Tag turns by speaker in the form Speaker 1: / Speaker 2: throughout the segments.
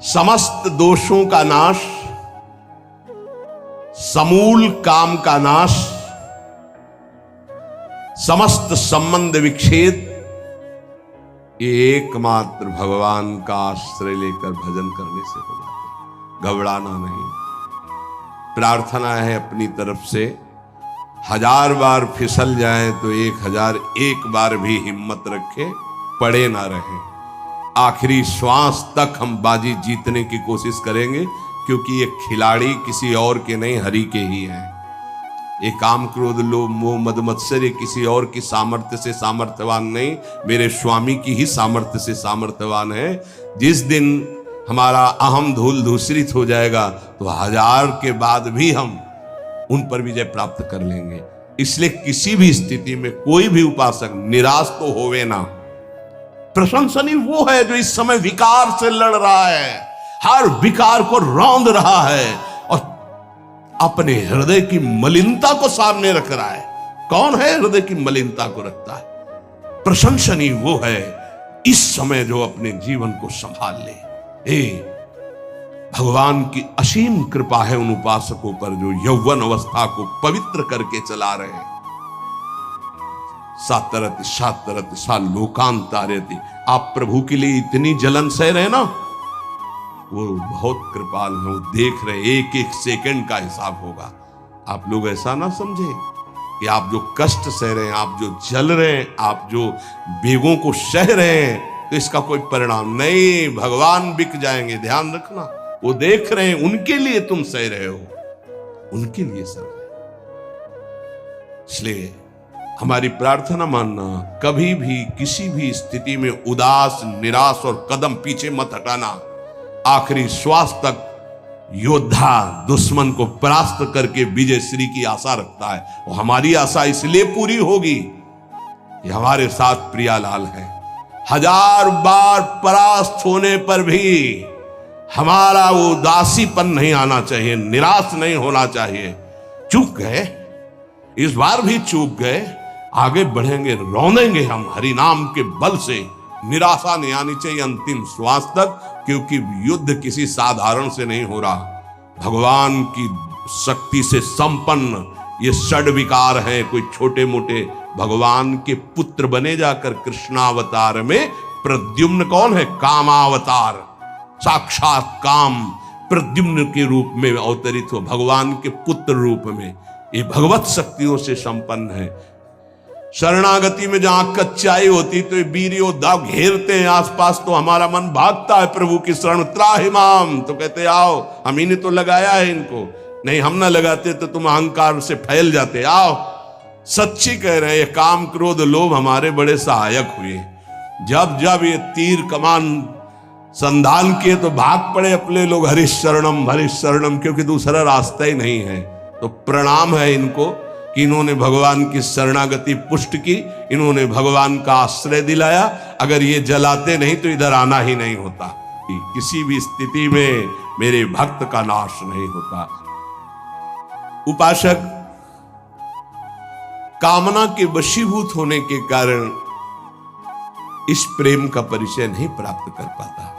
Speaker 1: समस्त दोषों का नाश, समूल काम का नाश, समस्त संबंध विच्छेद, ये एकमात्र भगवान का आश्रय लेकर भजन करने से हो जाते। घबराना नहीं, प्रार्थना है अपनी तरफ से 1000 बार फिसल जाए तो 1001 बार भी हिम्मत रखे, पड़े ना रहे। आखिरी श्वास तक हम बाजी जीतने की कोशिश करेंगे, क्योंकि ये खिलाड़ी किसी और के नहीं, हरि के ही हैं। ये काम क्रोध लोभ मोह मद मत्सर ये किसी और की सामर्थ्य से सामर्थ्यवान नहीं, मेरे स्वामी की ही सामर्थ्य से सामर्थ्यवान है। जिस दिन हमारा अहम धूल धूसरित हो जाएगा तो 1000 के बाद भी हम उन पर विजय प्राप्त कर लेंगे। इसलिए किसी भी स्थिति में कोई भी उपासक निराश तो होवे ना। प्रशंसनीय वो है जो इस समय विकार से लड़ रहा है, हर विकार को रौंद रहा है और अपने हृदय की मलिनता को सामने रख रहा है। कौन है हृदय की मलिनता को रखता है? प्रशंसनीय वो है इस समय जो अपने जीवन को संभाल ले। भगवान की असीम कृपा है उन उपासकों पर जो यौवन अवस्था को पवित्र करके चला रहे हैं। सातरति सातरति सा लोकांतारति, आप प्रभु के लिए इतनी जलन सह रहे ना, वो बहुत कृपाल है, वो देख रहे, एक एक सेकंड का हिसाब होगा। आप लोग ऐसा ना समझे कि आप जो कष्ट सह रहे हैं, आप जो जल रहे हैं, आप जो बेगों को सह रहे हैं, तो इसका कोई परिणाम नहीं। भगवान बिक जाएंगे, ध्यान रखना। वो देख रहे हैं, उनके लिए तुम सह रहे हो, उनके लिए सह रहे हो। इसलिए हमारी प्रार्थना मानना, कभी भी किसी भी स्थिति में उदास निराश और कदम पीछे मत हटाना। आखिरी श्वास तक योद्धा दुश्मन को परास्त करके विजय श्री की आशा रखता है। और हमारी आशा इसलिए पूरी होगी कि हमारे साथ प्रियालाल है। 1000 बार परास्त होने पर भी हमारा वो उदासीपन नहीं आना चाहिए, निराश नहीं होना चाहिए। चूक गए, इस बार भी चूक गए, आगे बढ़ेंगे, रौंदेंगे हम हरि नाम के बल से। निराशा नहीं आनी चाहिए अंतिम श्वास तक, क्योंकि युद्ध किसी साधारण से नहीं हो रहा। भगवान की शक्ति से संपन्न ये षड विकार हैं, कोई छोटे मोटे भगवान के पुत्र बने जाकर कृष्णावतार में। प्रद्युम्न कौन है? कामावतार, साक्षात काम प्रद्युम्न के रूप में अवतरित हो, भगवान के पुत्र रूप में। ये भगवत शक्तियों से संपन्न है। शरणागति में जहां कच्चाई होती तो ये वीर योद्धा घेरते हैं आसपास, तो हमारा मन भागता है प्रभु की शरण। त्राहिमाम, तो कहते आओ, हम ही ने तो लगाया है इनको, नहीं हम ना लगाते तो तुम अहंकार से फैल जाते। आओ, सच्ची कह रहे हैं, काम क्रोध लोभ हमारे बड़े सहायक हुए। जब जब ये तीर कमान संधान किए तो भाग पड़े अपने लोग, हरिश शरणम, क्योंकि दूसरा रास्ता ही नहीं है। तो प्रणाम है इनको कि इन्होंने भगवान की शरणागति पुष्ट की, इन्होंने भगवान का आश्रय दिलाया। अगर ये जलाते नहीं तो इधर आना ही नहीं होता। किसी भी स्थिति में मेरे भक्त का नाश नहीं होता। उपासक कामना के वशीभूत होने के कारण इस प्रेम का परिचय नहीं प्राप्त कर पाता।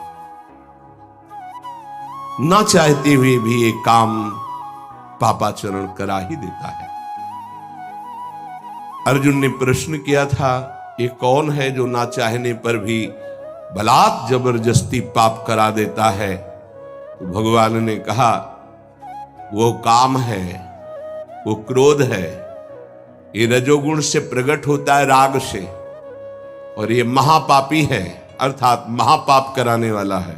Speaker 1: ना चाहते हुए भी ये काम पापाचरण करा ही देता है। अर्जुन ने प्रश्न किया था, ये कौन है जो ना चाहने पर भी बलात् जबरदस्ती पाप करा देता है? तो भगवान ने कहा, वो काम है, वो क्रोध है। ये रजोगुण से प्रकट होता है, राग से, और ये महापापी है, अर्थात महापाप कराने वाला है।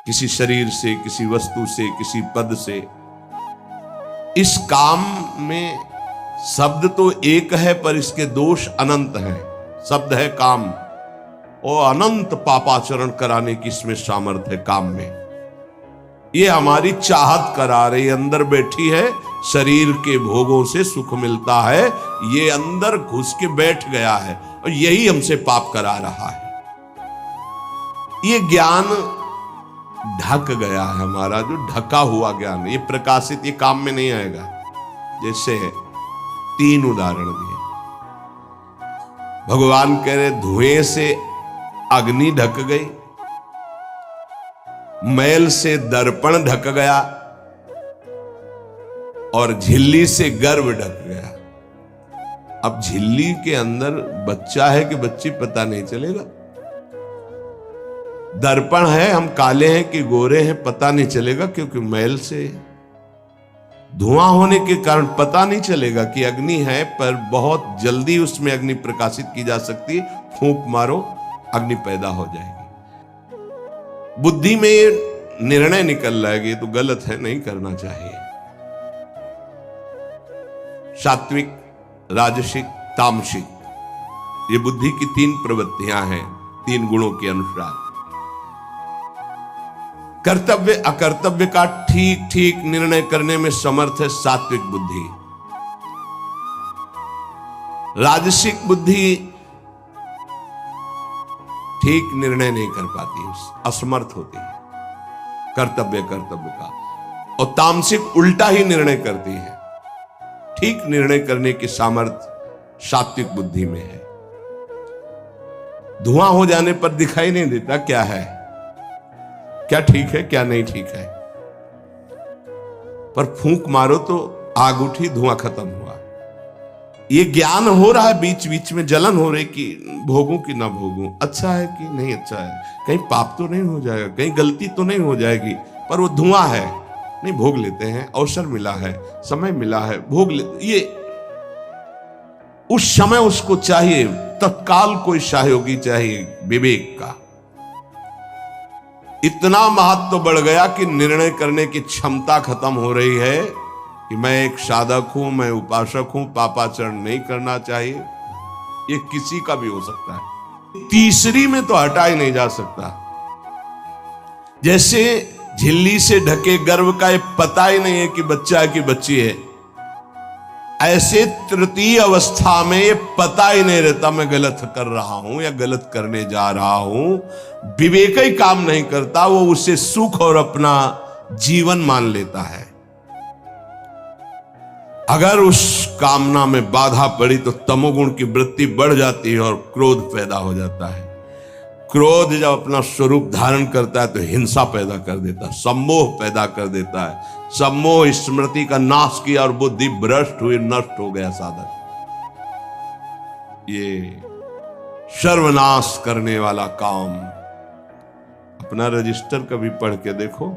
Speaker 1: किसी शरीर से, किसी वस्तु से, किसी पद से। इस काम में शब्द तो एक है पर इसके दोष अनंत हैं। शब्द है काम, और अनंत पापाचरण कराने की इसमें सामर्थ्य है काम में। ये हमारी चाहत करा रही, अंदर बैठी है, शरीर के भोगों से सुख मिलता है, ये अंदर घुस के बैठ गया है और यही हमसे पाप करा रहा है। ये ज्ञान ढक गया है हमारा, जो ढका हुआ ज्ञान, ये प्रकाशित, ये काम में नहीं आएगा। जैसे 3 उदाहरण दिए। भगवान कह रहे धुएं से अग्नि ढक गई, मैल से दर्पण ढक गया और झिल्ली से गर्भ ढक गया। अब झिल्ली के अंदर बच्चा है कि बच्ची पता नहीं चलेगा। दर्पण है, हम काले हैं कि गोरे हैं पता नहीं चलेगा, क्योंकि मैल से धुआं होने के कारण पता नहीं चलेगा कि अग्नि है, पर बहुत जल्दी उसमें अग्नि प्रकाशित की जा सकती है। फूंक मारो, अग्नि पैदा हो जाएगी। बुद्धि में ये निर्णय निकल रहा है कि ये तो गलत है, नहीं करना चाहिए। सात्विक, राजसिक, तामसिक, ये बुद्धि की 3 प्रवृत्तियां हैं 3 गुणों के अनुसार। कर्तव्य अकर्तव्य का ठीक ठीक निर्णय करने में समर्थ है सात्विक बुद्धि। राजसिक बुद्धि ठीक निर्णय नहीं कर पाती, असमर्थ होती है कर्तव्य का। और तामसिक उल्टा ही निर्णय करती है। ठीक निर्णय करने की सामर्थ्य सात्विक बुद्धि में है। धुआं हो जाने पर दिखाई नहीं देता क्या है, क्या ठीक है क्या नहीं ठीक है, पर फूंक मारो तो आग उठी, धुआं खत्म हुआ। ये ज्ञान हो रहा है, बीच बीच में जलन हो रही कि भोगूं कि ना भोगूं, अच्छा है कि नहीं अच्छा है, कहीं पाप तो नहीं हो जाएगा, कहीं गलती तो नहीं हो जाएगी, पर वो धुआं है, नहीं भोग लेते हैं, अवसर मिला है, समय मिला है, भोग ले। ये उस समय उसको चाहिए, तत्काल कोई सहयोगी चाहिए विवेक का। इतना महत्व बढ़ गया कि निर्णय करने की क्षमता खत्म हो रही है कि मैं एक साधक हूं, मैं उपासक हूं, पापाचरण नहीं करना चाहिए। ये किसी का भी हो सकता है। तीसरी में तो हटा ही नहीं जा सकता। जैसे झिल्ली से ढके गर्भ का ये पता ही नहीं है कि बच्चा है कि बच्ची है, ऐसे तृतीय अवस्था में ये पता ही नहीं रहता मैं गलत कर रहा हूं या गलत करने जा रहा हूं। विवेक ही काम नहीं करता, वो उसे सुख और अपना जीवन मान लेता है। अगर उस कामना में बाधा पड़ी तो तमोगुण की वृत्ति बढ़ जाती है और क्रोध पैदा हो जाता है। क्रोध जब अपना स्वरूप धारण करता है तो हिंसा पैदा कर देता है, सम्मोह पैदा कर देता है। सम्मोह स्मृति का नाश किया और बुद्धि भ्रष्ट हुई, नष्ट हो गया साधक। ये सर्वनाश करने वाला काम। अपना रजिस्टर कभी पढ़ के देखो।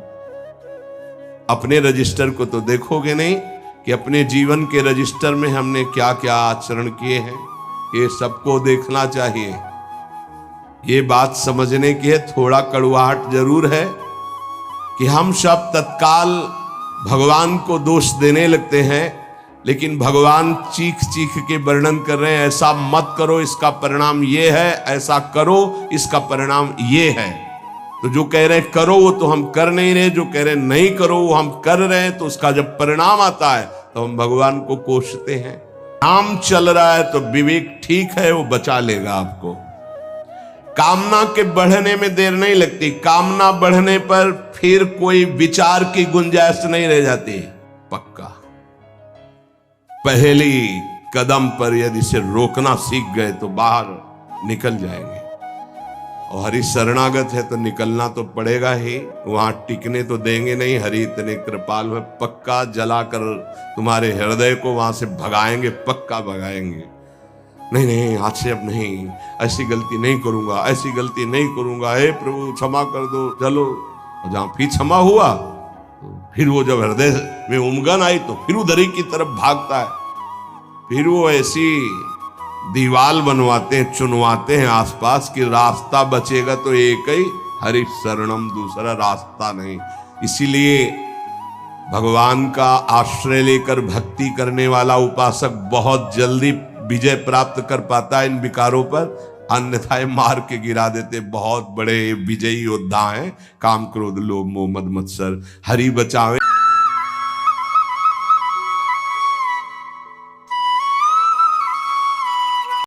Speaker 1: अपने रजिस्टर को तो देखोगे नहीं कि अपने जीवन के रजिस्टर में हमने क्या क्या आचरण किए हैं। ये सबको देखना चाहिए। ये बात समझने की है, थोड़ा कड़वाहट जरूर है कि हम सब तत्काल भगवान को दोष देने लगते हैं, लेकिन भगवान चीख चीख के वर्णन कर रहे हैं, ऐसा मत करो इसका परिणाम ये है, ऐसा करो इसका परिणाम ये है। तो जो कह रहे हैं करो वो तो हम कर नहीं रहे, जो कह रहे हैं नहीं करो वो हम कर रहे हैं। तो उसका जब परिणाम आता है तो हम भगवान को कोसते हैं। काम चल रहा है तो विवेक ठीक है, वो बचा लेगा आपको। कामना के बढ़ने में देर नहीं लगती। कामना बढ़ने पर फिर कोई विचार की गुंजाइश नहीं रह जाती। पक्का पहली कदम पर यदि से रोकना सीख गए तो बाहर निकल जाएंगे। और हरि शरणागत है तो निकलना तो पड़ेगा ही, वहां टिकने तो देंगे नहीं। हरि इतने कृपाल है, पक्का जलाकर तुम्हारे हृदय को वहां से भगाएंगे, पक्का भगाएंगे। नहीं नहीं आज से अब नहीं, ऐसी गलती नहीं करूंगा, ऐसी गलती नहीं करूंगा, हे प्रभु क्षमा कर दो, चलो। और जहां फिर क्षमा हुआ तो फिर वो जब हृदय में उमगन आई तो फिर उधर ही की तरफ भागता है। फिर वो ऐसी दीवाल बनवाते हैं, चुनवाते हैं आसपास कि रास्ता बचेगा तो एक ही, हरि शरणम, दूसरा रास्ता नहीं। इसीलिए भगवान का आश्रय लेकर भक्ति करने वाला उपासक बहुत जल्दी विजय प्राप्त कर पाता है इन विकारों पर, अन्यथा मार के गिरा देते। बहुत बड़े विजयी योद्धा हैं काम, क्रोध, लोभ, मोह, मद, मत्सर। हरि बचावे।